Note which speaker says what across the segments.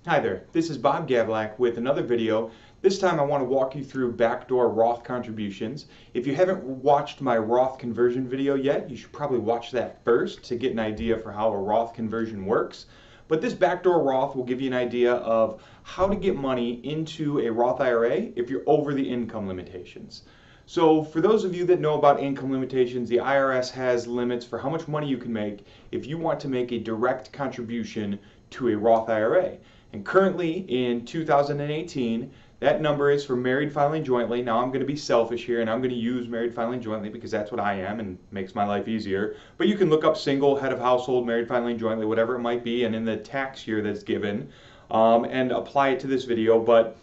Speaker 1: Hi there, this is Bob Gavlak with another video. This time I want to walk you through backdoor Roth contributions. If you haven't watched my Roth conversion video yet, you should probably watch that first to get an idea for how a Roth conversion works. But this backdoor Roth will give you an idea of how to get money into a Roth IRA if you're over the income limitations. So for those of you that know about income limitations, the IRS has limits for how much money you can make if you want to make a direct contribution to a Roth IRA. And currently in 2018, that number is for married filing jointly. Now I'm going to be selfish here and I'm going to use married filing jointly because that's what I am and makes my life easier. But you can look up single, head of household, married filing jointly, whatever it might be, and in the tax year that's given, and apply it to this video. But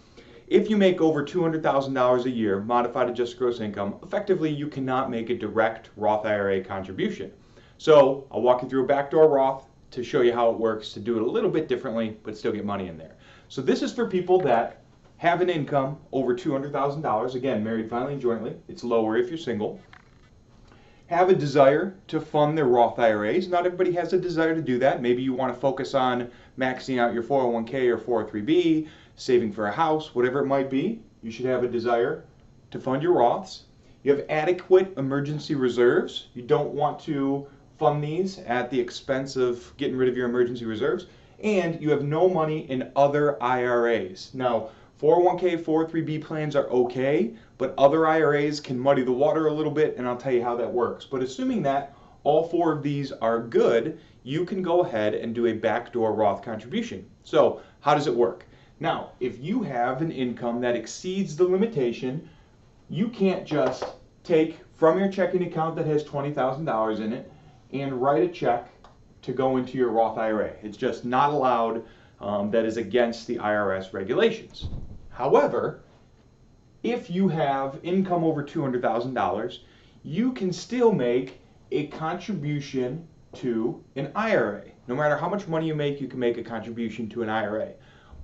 Speaker 1: if you make over $200,000 a year, modified adjusted gross income, effectively you cannot make a direct Roth IRA contribution. So I'll walk you through a backdoor Roth to show you how it works to do it a little bit differently but still get money in there. So this is for people that have an income over $200,000, again married filing jointly, it's lower if you're single, have a desire to fund their Roth IRAs. Not everybody has a desire to do that. Maybe you want to focus on maxing out your 401k or 403b, saving for a house, whatever it might be. You should have a desire to fund your Roths. You have adequate emergency reserves. You don't want to fund these at the expense of getting rid of your emergency reserves, and you have no money in other IRAs. Now, 401k, 403b plans are okay, but other IRAs can muddy the water a little bit, and I'll tell you how that works. But assuming that all four of these are good, you can go ahead and do a backdoor Roth contribution. So how does it work? Now, if you have an income that exceeds the limitation, you can't just take from your checking account that has $20,000 in it and write a check to go into your Roth IRA. It's just not allowed. That is against the IRS regulations. However, if you have income over $200,000, you can still make a contribution to an IRA. No matter how much money you can make a contribution to an IRA.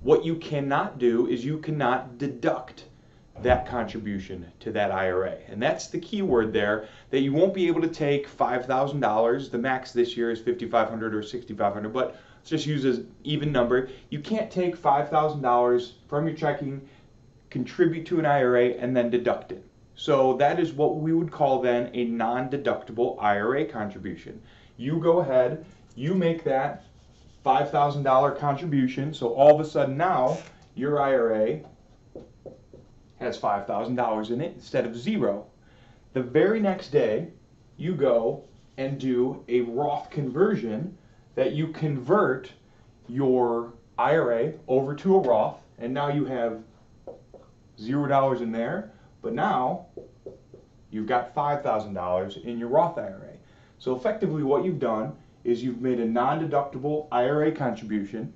Speaker 1: What you cannot do is you cannot deduct that contribution to that IRA. And that's the key word there, that you won't be able to take $5,000. The max this year is $5,500 or $6,500, but let's just use an even number. You can't take $5,000 from your checking, contribute to an IRA, and then deduct it. So that is what we would call then a non-deductible IRA contribution. You go ahead, you make that $5,000 contribution, so all of a sudden now your IRA has $5,000 in it instead of zero. The very next day, you go and do a Roth conversion that you convert your IRA over to a Roth, and now you have $0 in there, but now you've got $5,000 in your Roth IRA. So effectively what you've done is you've made a non-deductible IRA contribution,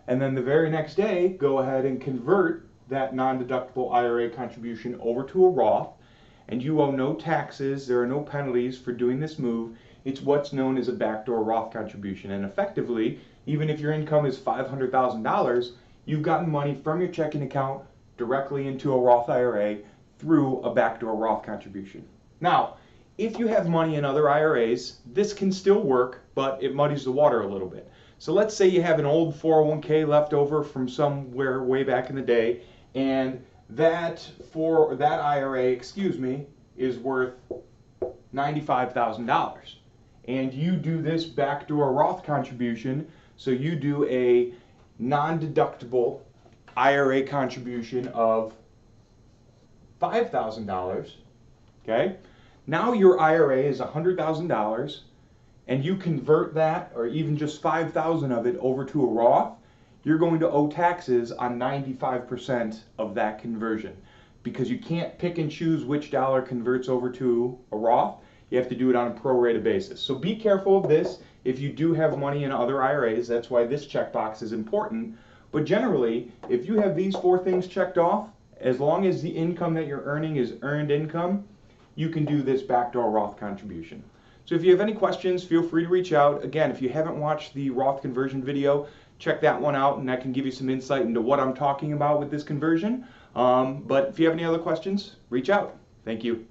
Speaker 1: and then the very next day, go ahead and convert that non-deductible IRA contribution over to a Roth, and you owe no taxes, there are no penalties for doing this move. It's what's known as a backdoor Roth contribution, and effectively, even if your income is $500,000, you've gotten money from your checking account directly into a Roth IRA through a backdoor Roth contribution. Now, if you have money in other IRAs, this can still work, but it muddies the water a little bit. So let's say you have an old 401k left over from somewhere way back in the day, and that IRA, is worth $95,000. And you do this backdoor Roth contribution, so you do a non-deductible IRA contribution of $5,000, okay? Now your IRA is $100,000, and you convert that, or even just $5,000 of it, over to a Roth, you're going to owe taxes on 95% of that conversion, because you can't pick and choose which dollar converts over to a Roth. You have to do it on a pro-rata basis. So be careful of this if you do have money in other IRAs. That's why this checkbox is important. But generally, if you have these four things checked off, as long as the income that you're earning is earned income, you can do this backdoor Roth contribution. So if you have any questions, feel free to reach out. Again, if you haven't watched the Roth conversion video, check that one out, and that can give you some insight into what I'm talking about with this conversion. But if you have any other questions, reach out. Thank you.